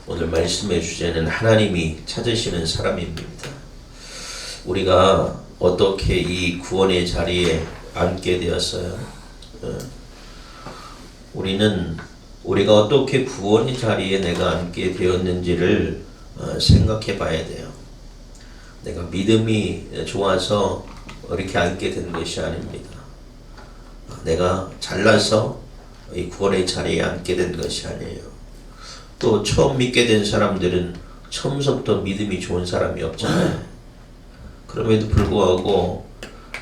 오늘 말씀의 주제는 하나님이 찾으시는 사람입니다. 우리가 어떻게 이 구원의 자리에 앉게 되었어요? 우리가 어떻게 구원의 자리에 내가 앉게 되었는지를 생각해 봐야 돼요. 내가 믿음이 좋아서 이렇게 앉게 된 것이 아닙니다. 내가 잘나서 이 구원의 자리에 앉게 된 것이 아니에요. 또 처음 믿게 된 사람들은 처음부터 믿음이 좋은 사람이 없잖아요. 그럼에도 불구하고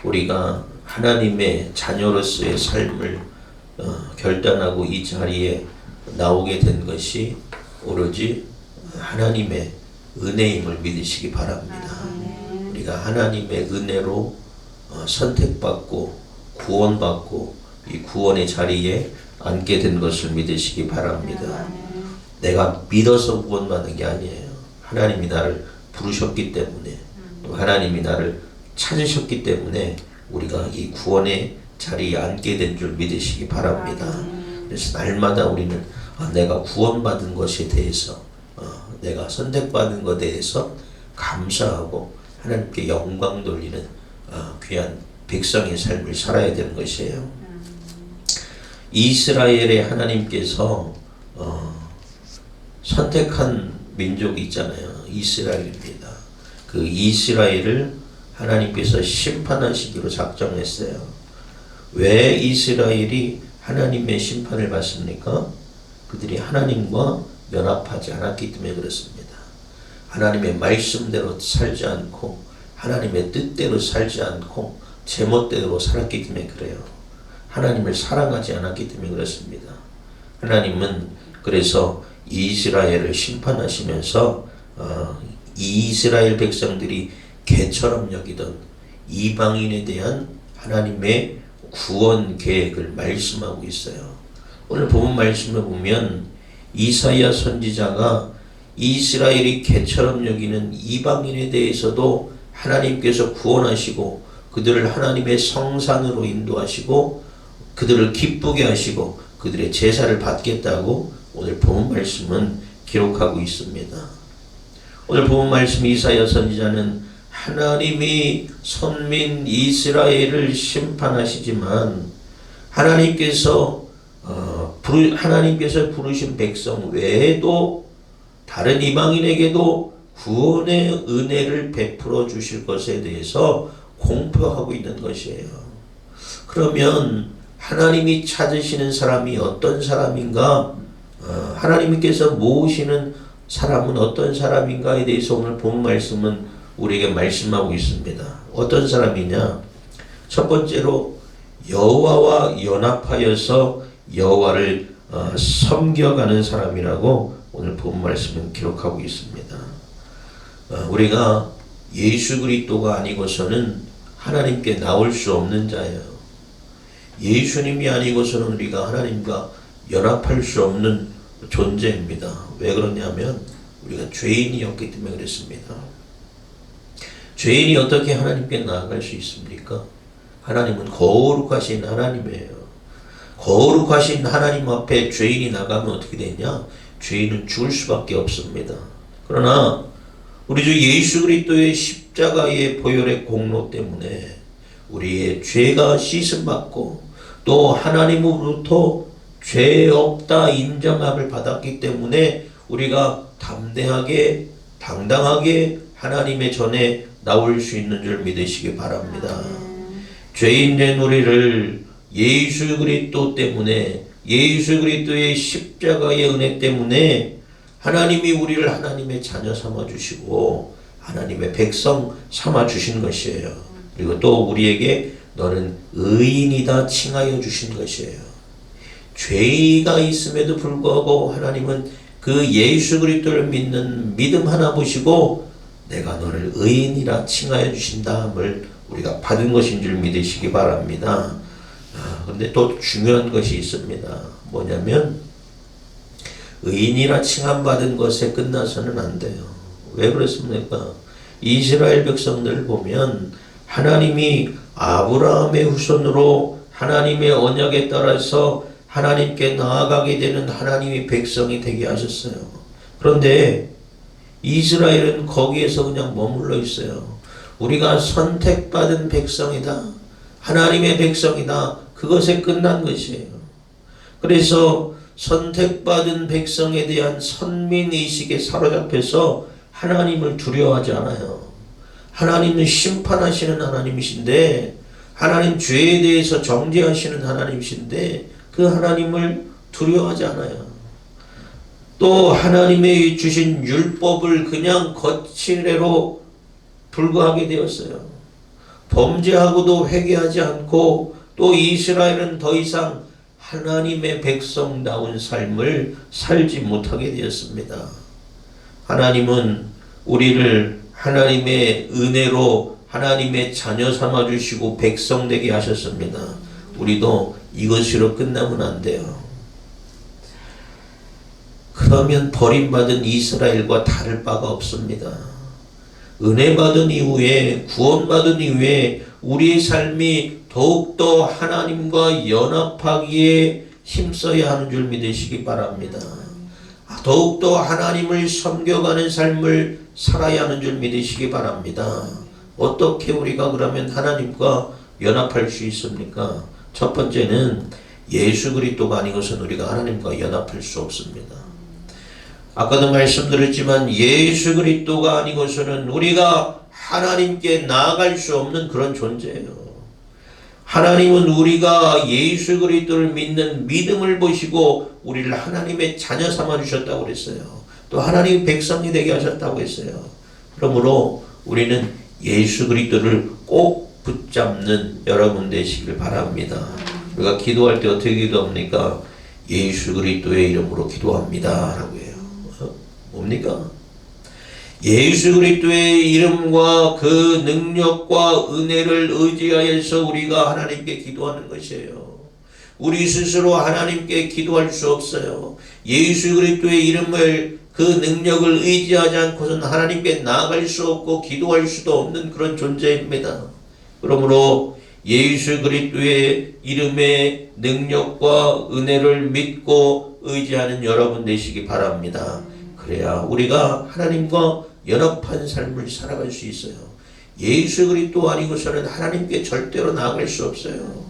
우리가 하나님의 자녀로서의 삶을 결단하고 이 자리에 나오게 된 것이 오로지 하나님의 은혜임을 믿으시기 바랍니다. 우리가 하나님의 은혜로 선택받고 구원받고 이 구원의 자리에 앉게 된 것을 믿으시기 바랍니다. 내가 믿어서 구원받는 게 아니에요. 하나님이 나를 부르셨기 때문에 또 하나님이 나를 찾으셨기 때문에 우리가 이 구원의 자리에 앉게 된 줄 믿으시기 바랍니다. 그래서 날마다 우리는 내가 구원받은 것에 대해서 내가 선택받은 것에 대해서 감사하고 하나님께 영광 돌리는 귀한 백성의 삶을 살아야 되는 것이에요. 이스라엘의 하나님께서 선택한 민족이 있잖아요. 이스라엘입니다. 그 이스라엘을 하나님께서 심판하시기로 작정했어요. 왜 이스라엘이 하나님의 심판을 받습니까? 그들이 하나님과 연합하지 않았기 때문에 그렇습니다. 하나님의 말씀대로 살지 않고 하나님의 뜻대로 살지 않고 제멋대로 살았기 때문에 그래요. 하나님을 사랑하지 않았기 때문에 그렇습니다. 하나님은 그래서 이스라엘을 심판하시면서 이스라엘 백성들이 개처럼 여기던 이방인에 대한 하나님의 구원 계획을 말씀하고 있어요. 오늘 본문 말씀을 보면 이사야 선지자가 이스라엘이 개처럼 여기는 이방인에 대해서도 하나님께서 구원하시고 그들을 하나님의 성산으로 인도하시고 그들을 기쁘게 하시고 그들의 제사를 받겠다고 오늘 본문 말씀은 기록하고 있습니다. 오늘 본문 말씀 이사야 선지자는 하나님이 선민 이스라엘을 심판하시지만 하나님께서 부르신 백성 외에도 다른 이방인에게도 구원의 은혜를 베풀어 주실 것에 대해서 공표하고 있는 것이에요. 그러면 하나님이 찾으시는 사람이 어떤 사람인가? 하나님께서 모으시는 사람은 어떤 사람인가에 대해서 오늘 본 말씀은 우리에게 말씀하고 있습니다. 어떤 사람이냐? 첫 번째로 여호와와 연합하여서 여호와를 섬겨가는 사람이라고 오늘 본 말씀은 기록하고 있습니다. 우리가 예수 그리스도가 아니고서는 하나님께 나올 수 없는 자예요. 예수님이 아니고서는 우리가 하나님과 연합할 수 없는 존재입니다. 왜 그러냐면 우리가 죄인이었기 때문에 그랬습니다. 죄인이 어떻게 하나님께 나아갈 수 있습니까? 하나님은 거룩하신 하나님이에요. 거룩하신 하나님 앞에 죄인이 나가면 어떻게 되냐? 죄인은 죽을 수밖에 없습니다. 그러나 우리 주 예수 그리스도의 십자가의 보혈의 공로 때문에 우리의 죄가 씻음받고 또 하나님으로부터 죄 없다 인정함을 받았기 때문에 우리가 담대하게 당당하게 하나님의 전에 나올 수 있는 줄 믿으시기 바랍니다. 죄인된 우리를 예수 그리스도 때문에 예수 그리스도의 십자가의 은혜 때문에 하나님이 우리를 하나님의 자녀 삼아 주시고 하나님의 백성 삼아 주신 것이에요. 그리고 또 우리에게 너는 의인이다 칭하여 주신 것이에요. 죄가 있음에도 불구하고 하나님은 그 예수 그리스도를 믿는 믿음 하나 보시고 내가 너를 의인이라 칭하여 주신다함을 우리가 받은 것인 줄 믿으시기 바랍니다. 그런데 또 중요한 것이 있습니다. 뭐냐면 의인이라 칭함받은 것에 끝나서는 안 돼요. 왜 그렇습니까? 이스라엘 백성들을 보면 하나님이 아브라함의 후손으로 하나님의 언약에 따라서 하나님께 나아가게 되는 하나님의 백성이 되게 하셨어요. 그런데 이스라엘은 거기에서 그냥 머물러 있어요. 우리가 선택받은 백성이다. 하나님의 백성이다. 그것에 끝난 것이에요. 그래서 선택받은 백성에 대한 선민의식에 사로잡혀서 하나님을 두려워하지 않아요. 하나님은 심판하시는 하나님이신데, 하나님 죄에 대해서 정죄하시는 하나님이신데 그 하나님을 두려워하지 않아요. 또 하나님의 주신 율법을 그냥 거칠애로 불과하게 되었어요. 범죄하고도 회개하지 않고, 또 이스라엘은 더 이상 하나님의 백성다운 삶을 살지 못하게 되었습니다. 하나님은 우리를 하나님의 은혜로 하나님의 자녀 삼아주시고 백성 되게 하셨습니다. 우리도 이것으로 끝나면 안 돼요. 그러면 버림받은 이스라엘과 다를 바가 없습니다. 은혜 받은 이후에, 구원받은 이후에 우리의 삶이 더욱더 하나님과 연합하기에 힘써야 하는 줄 믿으시기 바랍니다. 더욱더 하나님을 섬겨가는 삶을 살아야 하는 줄 믿으시기 바랍니다. 어떻게 우리가 그러면 하나님과 연합할 수 있습니까? 첫 번째는 예수 그리스도가 아니고서는 우리가 하나님과 연합할 수 없습니다. 아까도 말씀드렸지만 예수 그리스도가 아니고서는 우리가 하나님께 나아갈 수 없는 그런 존재예요. 하나님은 우리가 예수 그리스도를 믿는 믿음을 보시고 우리를 하나님의 자녀 삼아 주셨다고 그랬어요. 또 하나님의 백성이 되게 하셨다고 했어요. 그러므로 우리는 예수 그리스도를 꼭 붙잡는 여러분 되시길 바랍니다. 우리가 기도할 때 어떻게 기도합니까? 예수 그리스도의 이름으로 기도합니다 라고 해요. 뭡니까? 예수 그리스도의 이름과 그 능력과 은혜를 의지하여서 우리가 하나님께 기도하는 것이에요. 우리 스스로 하나님께 기도할 수 없어요. 예수 그리스도의 이름을, 그 능력을 의지하지 않고서는 하나님께 나아갈 수 없고 기도할 수도 없는 그런 존재입니다. 그러므로 예수 그리스도의 이름의 능력과 은혜를 믿고 의지하는 여러분 되시기 바랍니다. 그래야 우리가 하나님과 연합한 삶을 살아갈 수 있어요. 예수 그리스도 아니고서는 하나님께 절대로 나아갈 수 없어요.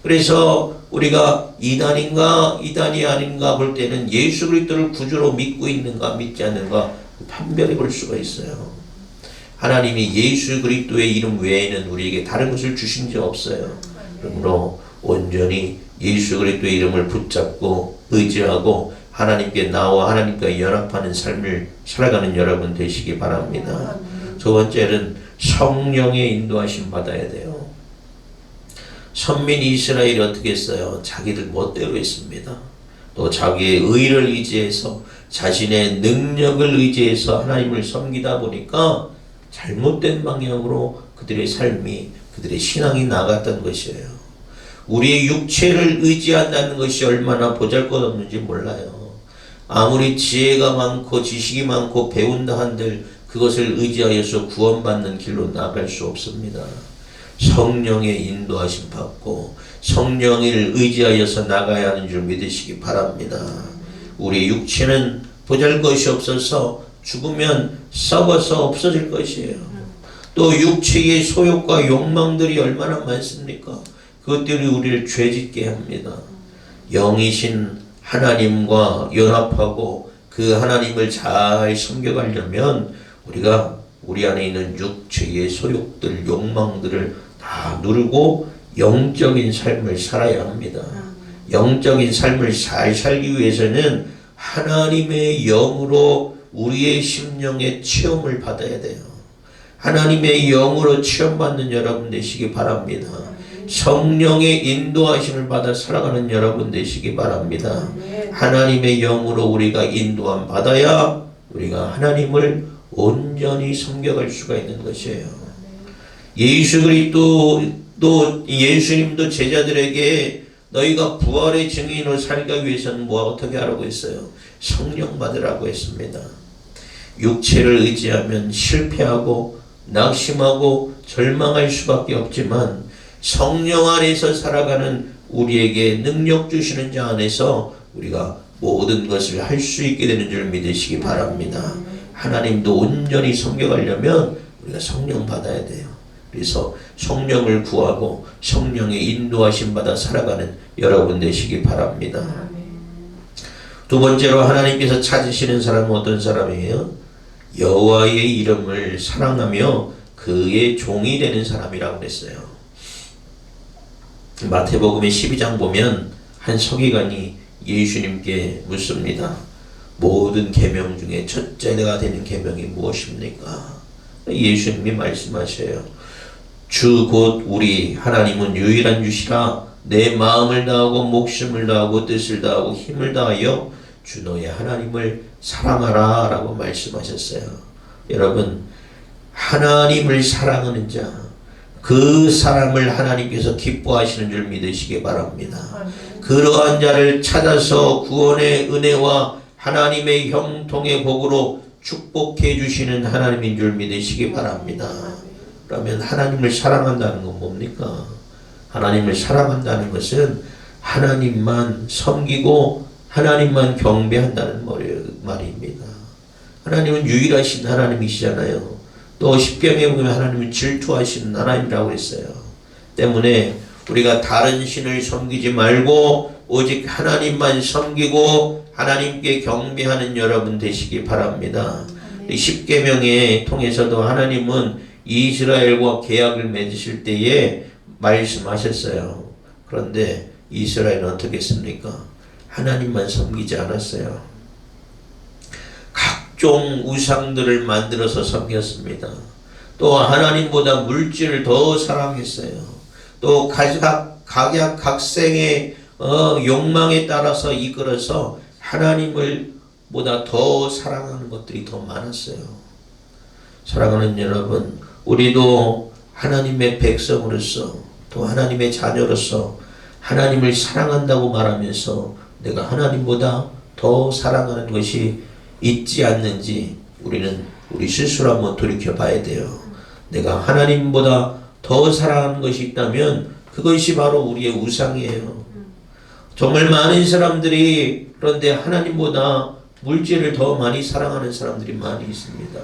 그래서 우리가 이단인가 이단이 아닌가 볼 때는 예수 그리스도를 구주로 믿고 있는가 믿지 않는가 판별해 볼 수가 있어요. 하나님이 예수 그리스도의 이름 외에는 우리에게 다른 것을 주신 적 없어요. 그러므로 온전히 예수 그리스도의 이름을 붙잡고 의지하고 하나님께 나와 하나님과 연합하는 삶을 살아가는 여러분 되시기 바랍니다. 두 번째는 성령의 인도하심 받아야 돼요. 선민 이스라엘이 어떻게 했어요? 자기들 멋대로 했습니다. 또 자기의 의를 의지해서, 자신의 능력을 의지해서 하나님을 섬기다 보니까 잘못된 방향으로 그들의 삶이, 그들의 신앙이 나갔던 것이에요. 우리의 육체를 의지한다는 것이 얼마나 보잘것없는지 몰라요. 아무리 지혜가 많고 지식이 많고 배운다 한들 그것을 의지하여서 구원받는 길로 나아갈 수 없습니다. 성령의 인도하심 받고 성령을 의지하여서 나가야 하는 줄 믿으시기 바랍니다. 우리 육체는 보잘것이 없어서 죽으면 썩어서 없어질 것이에요. 또 육체의 소욕과 욕망들이 얼마나 많습니까? 그것들이 우리를 죄짓게 합니다. 영이신 하나님과 연합하고 그 하나님을 잘 섬겨가려면 우리가 우리 안에 있는 육체의 소욕들, 욕망들을 다 누르고 영적인 삶을 살아야 합니다. 영적인 삶을 잘 살기 위해서는 하나님의 영으로 우리의 심령의 체험을 받아야 돼요. 하나님의 영으로 체험받는 여러분 되시기 바랍니다. 성령의 인도하심을 받아 살아가는 여러분 되시기 바랍니다. 하나님의 영으로 우리가 인도함 받아야 우리가 하나님을 온전히 섬겨갈 수가 있는 것이에요. 예수 그리스도도, 예수님도 제자들에게 너희가 부활의 증인으로 살기 위해서는 어떻게 하라고 했어요? 성령 받으라고 했습니다. 육체를 의지하면 실패하고 낙심하고 절망할 수밖에 없지만 성령 안에서 살아가는 우리에게 능력 주시는 자 안에서 우리가 모든 것을 할 수 있게 되는 줄 믿으시기 바랍니다. 하나님도 온전히 섬겨가려면 우리가 성령 받아야 돼요. 그래서 성령을 구하고 성령의 인도하심 받아 살아가는 여러분 되시기 바랍니다. 두 번째로 하나님께서 찾으시는 사람은 어떤 사람이에요? 여호와의 이름을 사랑하며 그의 종이 되는 사람이라고 그랬어요. 마태복음의 12장 보면 한 서기관이 예수님께 묻습니다. 모든 계명 중에 첫째가 되는 계명이 무엇입니까? 예수님이 말씀하셔요. 주 곧 우리 하나님은 유일한 주시라. 내 마음을 다하고 목숨을 다하고 뜻을 다하고 힘을 다하여 주 너의 하나님을 사랑하라 라고 말씀하셨어요. 여러분, 하나님을 사랑하는 자, 그 사람을 하나님께서 기뻐하시는 줄 믿으시기 바랍니다. 그러한 자를 찾아서 구원의 은혜와 하나님의 형통의 복으로 축복해 주시는 하나님인 줄 믿으시기 바랍니다. 그러면 하나님을 사랑한다는 건 뭡니까? 하나님을 사랑한다는 것은 하나님만 섬기고 하나님만 경배한다는 말입니다. 하나님은 유일하신 하나님이시잖아요. 또 십계명에 보면 하나님은 질투하시는 하나님이라고 했어요. 때문에 우리가 다른 신을 섬기지 말고 오직 하나님만 섬기고 하나님께 경배하는 여러분 되시기 바랍니다. 십계명에 통해서도 하나님은 이스라엘과 계약을 맺으실 때에 말씀하셨어요. 그런데 이스라엘은 어떻게 했습니까? 하나님만 섬기지 않았어요. 각종 우상들을 만들어서 섬겼습니다. 또 하나님보다 물질을 더 사랑했어요. 또 각생의 욕망에 따라서 이끌어서 하나님을 보다 더 사랑하는 것들이 더 많았어요. 사랑하는 여러분, 우리도 하나님의 백성으로서 또 하나님의 자녀로서 하나님을 사랑한다고 말하면서 내가 하나님보다 더 사랑하는 것이 있지 않는지 우리 스스로 한번 돌이켜 봐야 돼요. 내가 하나님보다 더 사랑하는 것이 있다면 그것이 바로 우리의 우상이에요. 정말 많은 사람들이 그런데 하나님보다 물질을 더 많이 사랑하는 사람들이 많이 있습니다.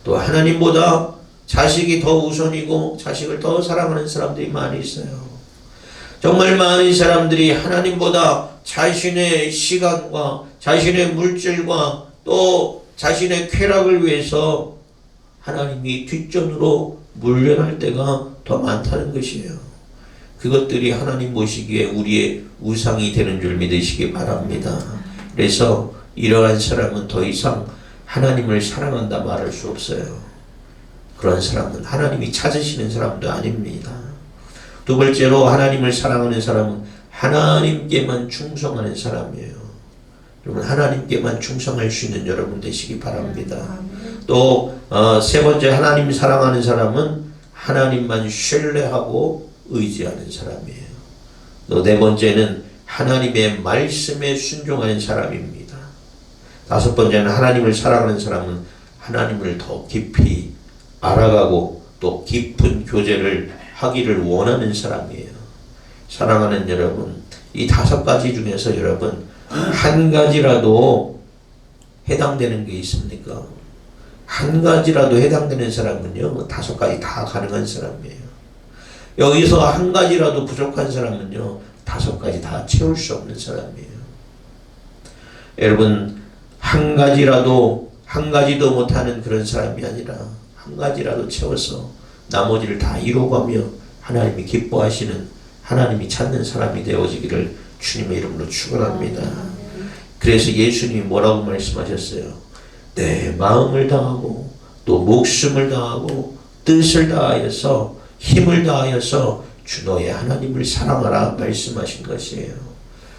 또 하나님보다 자식이 더 우선이고 자식을 더 사랑하는 사람들이 많이 있어요. 정말 많은 사람들이 하나님보다 자신의 시간과 자신의 물질과 또 자신의 쾌락을 위해서 하나님이 뒷전으로 물려날 때가 더 많다는 것이에요. 그것들이 하나님 보시기에 우리의 우상이 되는 줄 믿으시기 바랍니다. 그래서 이러한 사람은 더 이상 하나님을 사랑한다 말할 수 없어요. 그런 사람은 하나님이 찾으시는 사람도 아닙니다. 두 번째로 하나님을 사랑하는 사람은 하나님께만 충성하는 사람이에요. 여러분, 하나님께만 충성할 수 있는 여러분 되시기 바랍니다. 또 세 번째, 하나님 사랑하는 사람은 하나님만 신뢰하고 의지하는 사람이에요. 또 네 번째는 하나님의 말씀에 순종하는 사람입니다. 다섯 번째는 하나님을 사랑하는 사람은 하나님을 더 깊이 알아가고 또 깊은 교제를 하기를 원하는 사람이에요. 사랑하는 여러분, 이 다섯 가지 중에서 여러분 한 가지라도 해당되는 게 있습니까? 한 가지라도 해당되는 사람은요, 다섯 가지 다 가능한 사람이에요. 여기서 한 가지라도 부족한 사람은요, 다섯 가지 다 채울 수 없는 사람이에요. 여러분, 한 가지도 못하는 그런 사람이 아니라 한 가지라도 채워서 나머지를 다 이루어가며 하나님이 기뻐하시는, 하나님이 찾는 사람이 되어지기를 주님의 이름으로 축원합니다. 그래서 예수님이 뭐라고 말씀하셨어요? 내 마음을 다하고 또 목숨을 다하고 뜻을 다하여서 힘을 다하여서 주 너의 하나님을 사랑하라 말씀하신 것이에요.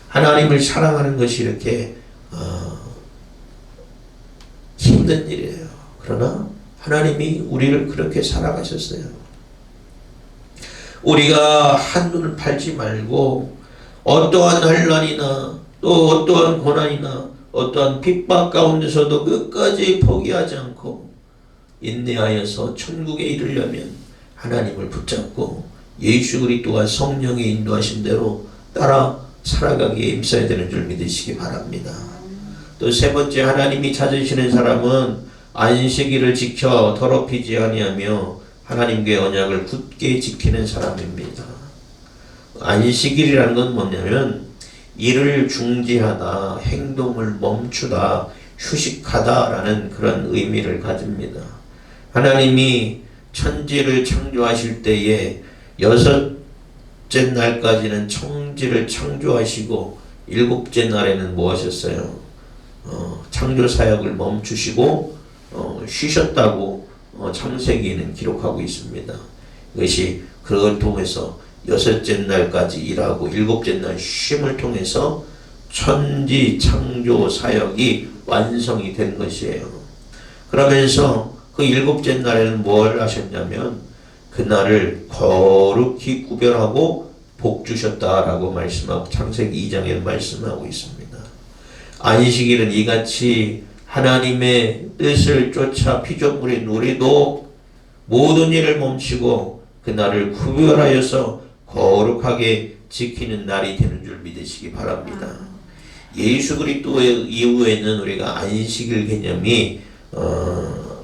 하나님을 사랑하는 것이 이렇게 힘든 일이에요. 그러나 하나님이 우리를 그렇게 사랑하셨어요. 우리가 한눈을 팔지 말고 어떠한 환난이나 또 어떠한 고난이나 어떠한 핍박 가운데서도 끝까지 포기하지 않고 인내하여서 천국에 이르려면 하나님을 붙잡고 예수 그리스도가 성령의 인도하신 대로 따라 살아가기에 힘써야 되는 줄 믿으시기 바랍니다. 또 세 번째, 하나님이 찾으시는 사람은 안식일을 지켜 더럽히지 아니하며 하나님과의 언약을 굳게 지키는 사람입니다. 안식일이라는 건 뭐냐면 일을 중지하다, 행동을 멈추다, 휴식하다라는 그런 의미를 가집니다. 하나님이 천지를 창조하실 때에 여섯째 날까지는 천지를 창조하시고 일곱째 날에는 뭐 하셨어요? 창조 사역을 멈추시고 쉬셨다고 창세기에는 기록하고 있습니다. 이것이 그걸 통해서 여섯째 날까지 일하고 일곱째 날 쉼을 통해서 천지 창조 사역이 완성이 된 것이에요. 그러면서 그 일곱째 날에는 뭘 하셨냐면 그날을 거룩히 구별하고 복 주셨다라고 말씀하고 창세기 2장에 말씀하고 있습니다. 안식일은 이같이 하나님의 뜻을 쫓아 피조물의 노래도 모든 일을 멈추고 그날을 구별하여서 거룩하게 지키는 날이 되는 줄 믿으시기 바랍니다. 예수 그리스도의 이후에는 우리가 안식일 개념이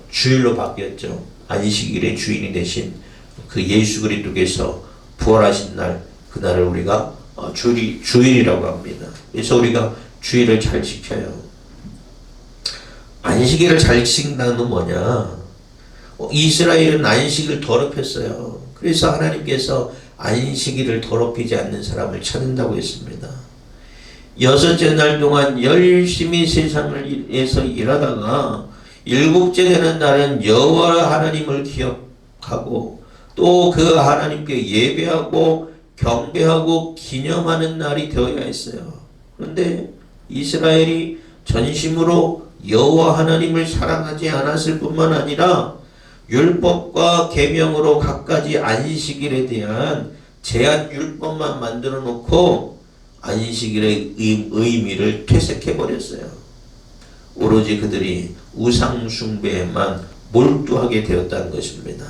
주일로 바뀌었죠. 안식일의 주인이 되신 그 예수 그리스도께서 부활하신 날, 그날을 우리가 주일이라고 합니다. 그래서 우리가 주일을 잘 지켜요. 안식일을 잘 지킨다는 건 뭐냐? 이스라엘은 안식을 더럽혔어요. 그래서 하나님께서 안식일을 더럽히지 않는 사람을 찾는다고 했습니다. 여섯째 날 동안 열심히 세상을 위해서 일하다가 일곱째 되는 날은 여호와 하나님을 기억하고 또 그 하나님께 예배하고 경배하고 기념하는 날이 되어야 했어요. 그런데 이스라엘이 전심으로 여호와 하나님을 사랑하지 않았을 뿐만 아니라 율법과 계명으로 갖가지 안식일에 대한 제한 율법만 만들어 놓고 안식일의 의미를 퇴색해 버렸어요. 오로지 그들이 우상 숭배에만 몰두하게 되었다는 것입니다.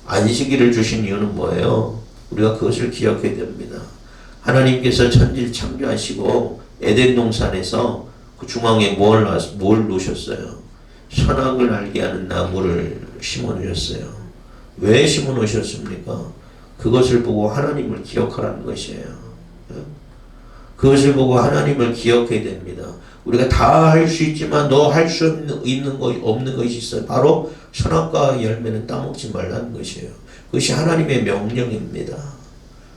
안식일을 주신 이유는 뭐예요? 우리가 그것을 기억해야 됩니다. 하나님께서 천지를 창조하시고 에덴 동산에서 그 중앙에 뭘 놓으셨어요? 선악을 알게 하는 나무를 심어 놓으셨어요. 왜 심어 놓으셨습니까? 그것을 보고 하나님을 기억하라는 것이에요. 그것을 보고 하나님을 기억해야 됩니다. 우리가 다 할 수 있지만 너 할 수 있는 거 없는 것이 있어요. 바로 선악과 열매는 따먹지 말라는 것이에요. 그것이 하나님의 명령입니다.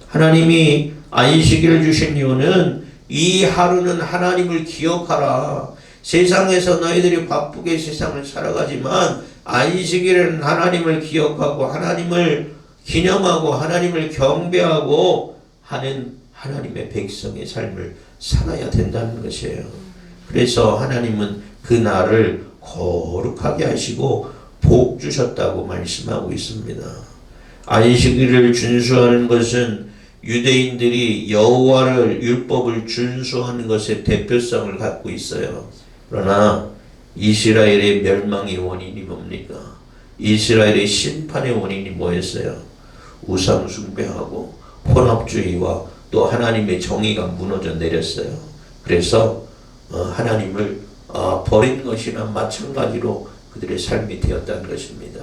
하나님이 안식일을 주신 이유는 이 하루는 하나님을 기억하라. 세상에서 너희들이 바쁘게 세상을 살아가지만 안식일에는 하나님을 기억하고 하나님을 기념하고 하나님을 경배하고 하는 하나님의 백성의 삶을 살아야 된다는 것이에요. 그래서 하나님은 그 날을 거룩하게 하시고 복 주셨다고 말씀하고 있습니다. 안식일을 준수하는 것은 유대인들이 여호와를 율법을 준수하는 것의 대표성을 갖고 있어요. 그러나 이스라엘의 멸망의 원인이 뭡니까? 이스라엘의 심판의 원인이 뭐였어요? 우상 숭배하고 혼합주의와 또 하나님의 정의가 무너져 내렸어요. 그래서 하나님을 버린 것이나 마찬가지로 그들의 삶이 되었다는 것입니다.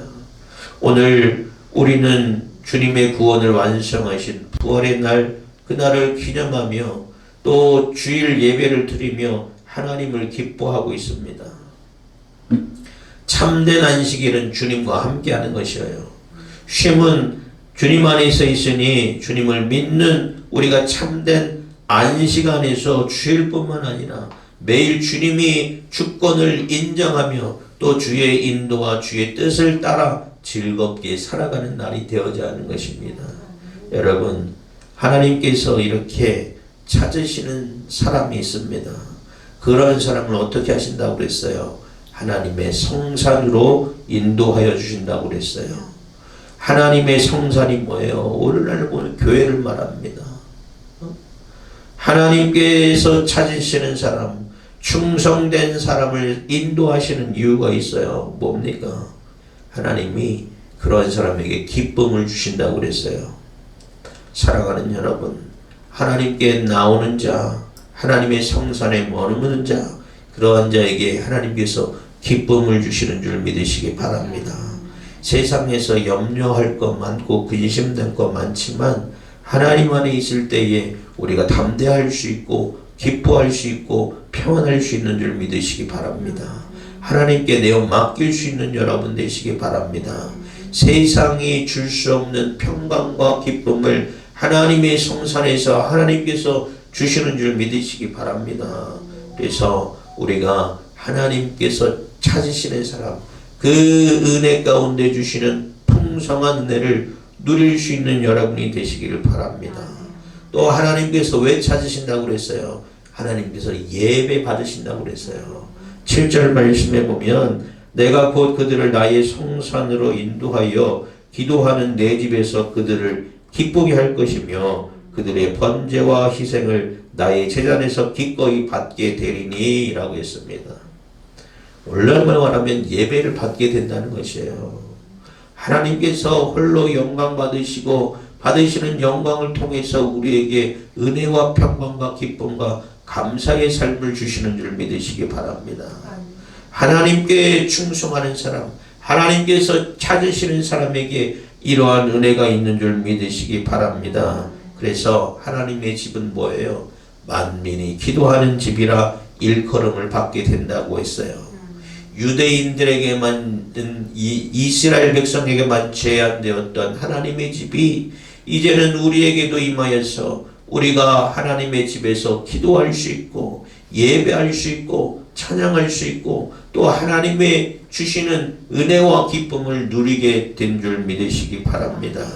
오늘 우리는 주님의 구원을 완성하신 부활의 날, 그날을 기념하며 또 주일 예배를 드리며 하나님을 기뻐하고 있습니다. 참된 안식일은 주님과 함께하는 것이에요. 쉼은 주님 안에서 있으니 주님을 믿는 우리가 참된 안식 안에서 주일뿐만 아니라 매일 주님이 주권을 인정하며 또 주의 인도와 주의 뜻을 따라 즐겁게 살아가는 날이 되어야 하는 것입니다. 여러분, 하나님께서 이렇게 찾으시는 사람이 있습니다. 그런 사람을 어떻게 하신다고 그랬어요? 하나님의 성산으로 인도하여 주신다고 그랬어요. 하나님의 성산이 뭐예요? 오늘날 보는 교회를 말합니다. 하나님께서 찾으시는 사람, 충성된 사람을 인도하시는 이유가 있어요. 뭡니까? 하나님이 그런 사람에게 기쁨을 주신다고 그랬어요. 사랑하는 여러분, 하나님께 나오는 자, 하나님의 성산에 머무는 자, 그러한 자에게 하나님께서 기쁨을 주시는 줄 믿으시기 바랍니다. 세상에서 염려할 것 많고 근심될 것 많지만 하나님 안에 있을 때에 우리가 담대할 수 있고 기뻐할 수 있고 평안할 수 있는 줄 믿으시기 바랍니다. 하나님께 내어 맡길 수 있는 여러분 되시기 바랍니다. 세상이 줄 수 없는 평강과 기쁨을 하나님의 성산에서 하나님께서 주시는 줄 믿으시기 바랍니다. 그래서 우리가 하나님께서 찾으시는 사람, 그 은혜 가운데 주시는 풍성한 은혜를 누릴 수 있는 여러분이 되시기를 바랍니다. 또 하나님께서 왜 찾으신다고 그랬어요? 하나님께서 예배 받으신다고 그랬어요. 7절 말씀에 보면 내가 곧 그들을 나의 성산으로 인도하여 기도하는 내 집에서 그들을 기쁘게 할 것이며 그들의 번제와 희생을 나의 제단에서 기꺼이 받게 되리니 라고 했습니다. 얼마나 말하면 예배를 받게 된다는 것이에요. 하나님께서 홀로 영광 받으시고 받으시는 영광을 통해서 우리에게 은혜와 평강과 기쁨과 감사의 삶을 주시는 줄 믿으시기 바랍니다. 하나님께 충성하는 사람, 하나님께서 찾으시는 사람에게 이러한 은혜가 있는 줄 믿으시기 바랍니다. 그래서 하나님의 집은 뭐예요? 만민이 기도하는 집이라 일컬음을 받게 된다고 했어요. 유대인들에게만 이스라엘 백성에게만 제한되었던 하나님의 집이 이제는 우리에게도 임하여서 우리가 하나님의 집에서 기도할 수 있고 예배할 수 있고 찬양할 수 있고 또 하나님의 주시는 은혜와 기쁨을 누리게 된 줄 믿으시기 바랍니다.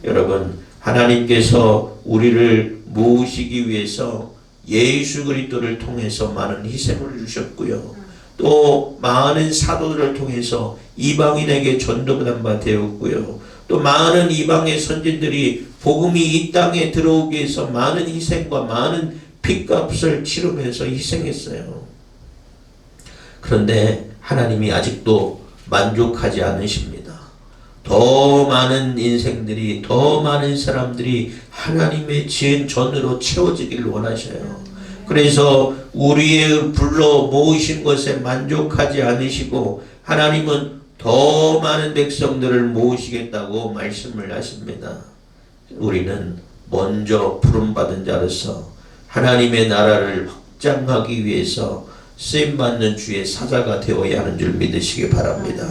여러분, 하나님께서 우리를 모으시기 위해서 예수 그리스도를 통해서 많은 희생을 주셨고요. 또 많은 사도들을 통해서 이방인에게 전도받은 바 되었고요. 또 많은 이방의 선진들이 복음이 이 땅에 들어오기 위해서 많은 희생과 많은 핏값을 치르면서 희생했어요. 그런데 하나님이 아직도 만족하지 않으십니다. 더 많은 인생들이, 더 많은 사람들이 하나님의 지은 전으로 채워지길 원하셔요. 그래서 우리의 불러 모으신 것에 만족하지 않으시고 하나님은 더 많은 백성들을 모으시겠다고 말씀을 하십니다. 우리는 먼저 부름받은 자로서 하나님의 나라를 확장하기 위해서 쓰임받는 주의 사자가 되어야 하는 줄 믿으시기 바랍니다.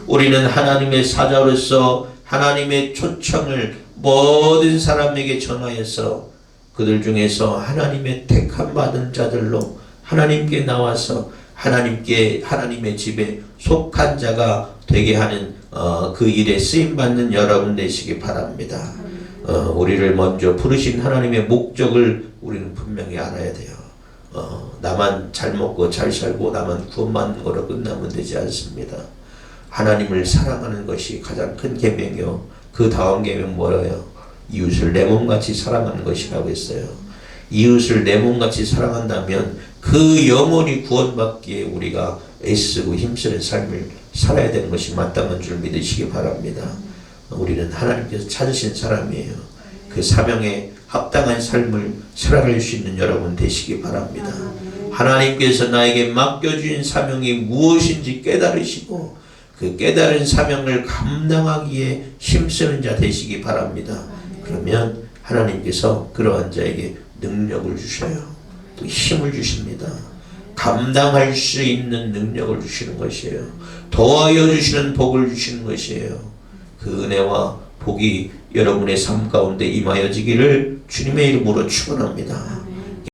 우리는 하나님의 사자로서 하나님의 초청을 모든 사람에게 전하여서 그들 중에서 하나님의 택함 받은 자들로 하나님께 나와서 하나님의 집에 속한 자가 되게 하는 그 일에 쓰임받는 여러분 되시기 바랍니다. 우리를 먼저 부르신 하나님의 목적을 우리는 분명히 알아야 돼요. 나만 잘 먹고 잘 살고 나만 구원받는 거로 끝나면 되지 않습니다. 하나님을 사랑하는 것이 가장 큰 계명이요. 그 다음 계명 뭐예요? 이웃을 내 몸같이 사랑하는 것이라고 했어요. 이웃을 내 몸같이 사랑한다면 그 영혼이 구원받기에 우리가 애쓰고 힘쓰는 삶을 살아야 되는 것이 마땅한 줄 믿으시기 바랍니다. 우리는 하나님께서 찾으신 사람이에요. 그 사명에 합당한 삶을 살아갈 수 있는 여러분 되시기 바랍니다. 하나님께서 나에게 맡겨주신 사명이 무엇인지 깨달으시고 그 깨달은 사명을 감당하기에 힘쓰는 자 되시기 바랍니다. 그러면 하나님께서 그러한 자에게 능력을 주셔요. 또 힘을 주십니다. 감당할 수 있는 능력을 주시는 것이에요. 더하여 주시는 복을 주시는 것이에요. 그 은혜와 복이 여러분의 삶 가운데 임하여지기를 주님의 이름으로 축원합니다.